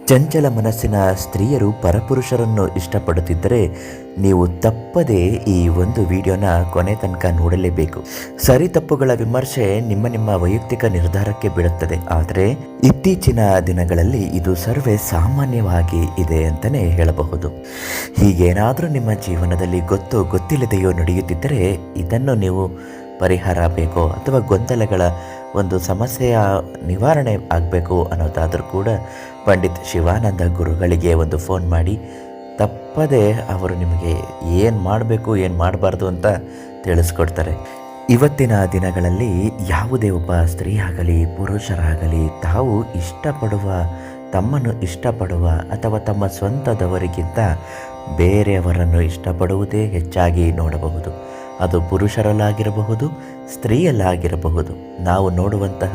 ಚಂಚಲ ಮನಸ್ಸಿನ ಸ್ತ್ರೀಯರು ಪರಪುರುಷರನ್ನು ಇಷ್ಟಪಡುತ್ತಿದ್ದರೆ ನೀವು ತಪ್ಪದೇ ಈ ಒಂದು ವಿಡಿಯೋನ ಕೊನೆ ತನಕ ನೋಡಲೇಬೇಕು. ಸರಿ ತಪ್ಪುಗಳ ವಿಮರ್ಶೆ ನಿಮ್ಮ ವೈಯಕ್ತಿಕ ನಿರ್ಧಾರಕ್ಕೆ ಬಿಡುತ್ತದೆ. ಆದರೆ ಇತ್ತೀಚಿನ ದಿನಗಳಲ್ಲಿ ಇದು ಸರ್ವೇ ಸಾಮಾನ್ಯವಾಗಿ ಇದೆ ಅಂತಲೇ ಹೇಳಬಹುದು. ಹೀಗೇನಾದರೂ ನಿಮ್ಮ ಜೀವನದಲ್ಲಿ ಗೊತ್ತಿಲ್ಲದೆಯೋ ನಡೆಯುತ್ತಿದ್ದರೆ ಇದನ್ನು ನೀವು ಪರಿಹಾರ ಬೇಕೋ ಅಥವಾ ಗೊಂದಲಗಳ ಒಂದು ಸಮಸ್ಯೆಯ ನಿವಾರಣೆ ಆಗಬೇಕು ಅನ್ನೋದಾದರೂ ಕೂಡ ಪಂಡಿತ್ ಶಿವಾನಂದ ಗುರುಗಳಿಗೆ ಒಂದು ಫೋನ್ ಮಾಡಿ ತಪ್ಪದೆ ಅವರು ನಿಮಗೆ ಏನು ಮಾಡಬೇಕು ಏನು ಮಾಡಬಾರ್ದು ಅಂತ ತಿಳಿಸ್ಕೊಡ್ತಾರೆ. ಇವತ್ತಿನ ದಿನಗಳಲ್ಲಿ ಯಾವುದೇ ಒಬ್ಬ ಸ್ತ್ರೀ ಆಗಲಿ ಪುರುಷರಾಗಲಿ ತಾವು ತಮ್ಮನ್ನು ಇಷ್ಟಪಡುವ ಅಥವಾ ತಮ್ಮ ಸ್ವಂತದವರಿಗಿಂತ ಬೇರೆಯವರನ್ನು ಇಷ್ಟಪಡುವುದೇ ಹೆಚ್ಚಾಗಿ ನೋಡಬಹುದು. ಅದು ಪುರುಷರಲ್ಲಾಗಿರಬಹುದು, ಸ್ತ್ರೀಯಲ್ಲಾಗಿರಬಹುದು. ನಾವು ನೋಡುವಂತಹ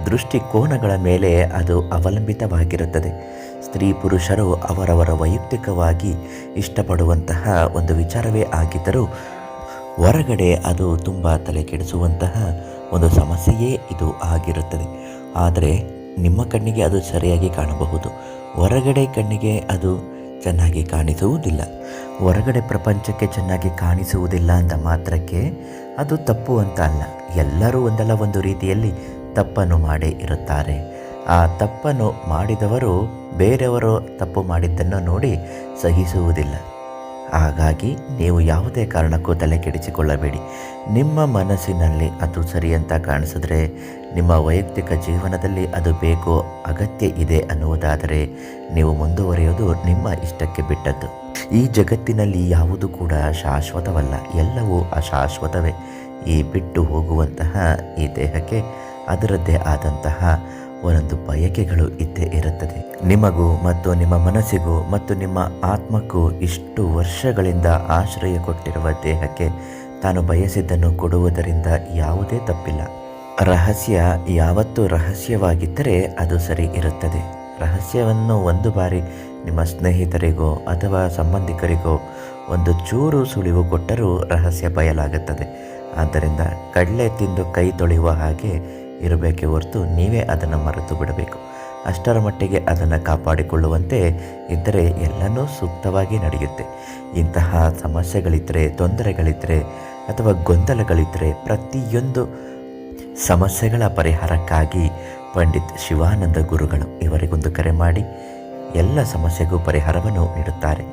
ದೃಷ್ಟಿಕೋನಗಳ ಮೇಲೆ ಅದು ಅವಲಂಬಿತವಾಗಿರುತ್ತದೆ. ಸ್ತ್ರೀ ಪುರುಷರು ಅವರವರ ವೈಯಕ್ತಿಕವಾಗಿ ಇಷ್ಟಪಡುವಂತಹ ಒಂದು ವಿಚಾರವೇ ಆಗಿದ್ದರೂ ಹೊರಗಡೆ ಅದು ತುಂಬ ತಲೆ ಕೆಡಿಸುವಂತಹ ಒಂದು ಸಮಸ್ಯೆಯೇ ಇದು ಆಗಿರುತ್ತದೆ. ಆದರೆ ನಿಮ್ಮ ಕಣ್ಣಿಗೆ ಅದು ಸರಿಯಾಗಿ ಕಾಣಬಹುದು, ಹೊರಗಡೆ ಕಣ್ಣಿಗೆ ಅದು ಚೆನ್ನಾಗಿ ಕಾಣಿಸುವುದಿಲ್ಲ. ಹೊರಗಡೆ ಪ್ರಪಂಚಕ್ಕೆ ಚೆನ್ನಾಗಿ ಕಾಣಿಸುವುದಿಲ್ಲ ಅಂದ ಮಾತ್ರಕ್ಕೆ ಅದು ತಪ್ಪು ಅಂತ ಅಲ್ಲ. ಎಲ್ಲರೂ ಒಂದಲ್ಲ ಒಂದು ರೀತಿಯಲ್ಲಿ ತಪ್ಪನ್ನು ಮಾಡೇ ಇರುತ್ತಾರೆ. ಆ ತಪ್ಪನ್ನು ಮಾಡಿದವರು ಬೇರೆಯವರು ತಪ್ಪು ಮಾಡಿದ್ದನ್ನು ನೋಡಿ ಸಹಿಸುವುದಿಲ್ಲ. ಹಾಗಾಗಿ ನೀವು ಯಾವುದೇ ಕಾರಣಕ್ಕೂ ತಲೆ ಕೆಡಿಸಿಕೊಳ್ಳಬೇಡಿ. ನಿಮ್ಮ ಮನಸ್ಸಿನಲ್ಲಿ ಅದು ಸರಿ ಅಂತ ಕಾಣಿಸಿದ್ರೆ, ನಿಮ್ಮ ವೈಯಕ್ತಿಕ ಜೀವನದಲ್ಲಿ ಅದು ಬೇಕು, ಅಗತ್ಯ ಇದೆ ಅನ್ನುವುದಾದರೆ ನೀವು ಮುಂದುವರಿಯೋದು ನಿಮ್ಮ ಇಷ್ಟಕ್ಕೆ ಬಿಟ್ಟದ್ದು. ಈ ಜಗತ್ತಿನಲ್ಲಿ ಯಾವುದು ಕೂಡ ಶಾಶ್ವತವಲ್ಲ, ಎಲ್ಲವೂ ಅಶಾಶ್ವತವೇ. ಈ ಬಿಟ್ಟು ಹೋಗುವಂತಹ ಈ ದೇಹಕ್ಕೆ ಅದರದ್ದೇ ಆದಂತಹ ಒಂದೊಂದು ಬಯಕೆಗಳು ಇದ್ದೇ ಇರುತ್ತದೆ. ನಿಮಗೂ ಮತ್ತು ನಿಮ್ಮ ಮನಸ್ಸಿಗೂ ಮತ್ತು ನಿಮ್ಮ ಆತ್ಮಕ್ಕೂ ಇಷ್ಟು ವರ್ಷಗಳಿಂದ ಆಶ್ರಯ ಕೊಟ್ಟಿರುವ ದೇಹಕ್ಕೆ ತಾನು ಬಯಸಿದ್ದನ್ನು ಕೊಡುವುದರಿಂದ ಯಾವುದೇ ತಪ್ಪಿಲ್ಲ. ರಹಸ್ಯ ಯಾವತ್ತೂ ರಹಸ್ಯವಾಗಿದ್ದರೆ ಅದು ಸರಿ ಇರುತ್ತದೆ. ರಹಸ್ಯವನ್ನು ಒಂದು ಬಾರಿ ನಿಮ್ಮ ಸ್ನೇಹಿತರಿಗೋ ಅಥವಾ ಸಂಬಂಧಿಕರಿಗೋ ಒಂದು ಚೂರು ಸುಳಿವು ಕೊಟ್ಟರೂ ರಹಸ್ಯ ಬಯಲಾಗುತ್ತದೆ. ಆದ್ದರಿಂದ ಕಡಲೆ ತಿಂದು ಕೈ ತೊಳೆಯುವ ಹಾಗೆ ಇರಬೇಕೇ ಹೊರತು ನೀವೇ ಅದನ್ನು ಮರೆತು ಬಿಡಬೇಕು. ಅಷ್ಟರ ಮಟ್ಟಿಗೆ ಅದನ್ನು ಕಾಪಾಡಿಕೊಳ್ಳುವಂತೆ ಇದ್ದರೆ ಎಲ್ಲನೂ ಸೂಕ್ತವಾಗಿ ನಡೆಯುತ್ತೆ. ಇಂತಹ ಸಮಸ್ಯೆಗಳಿದ್ದರೆ, ತೊಂದರೆಗಳಿದ್ದರೆ ಅಥವಾ ಗೊಂದಲಗಳಿದ್ದರೆ ಪ್ರತಿಯೊಂದು ಸಮಸ್ಯೆಗಳ ಪರಿಹಾರಕ್ಕಾಗಿ ಪಂಡಿತ್ ಶಿವಾನಂದ ಗುರುಗಳು ಇವರಿಗೊಂದು ಕರೆ ಮಾಡಿ ಎಲ್ಲ ಸಮಸ್ಯೆಗೂ ಪರಿಹಾರವನ್ನು ನೀಡುತ್ತಾರೆ.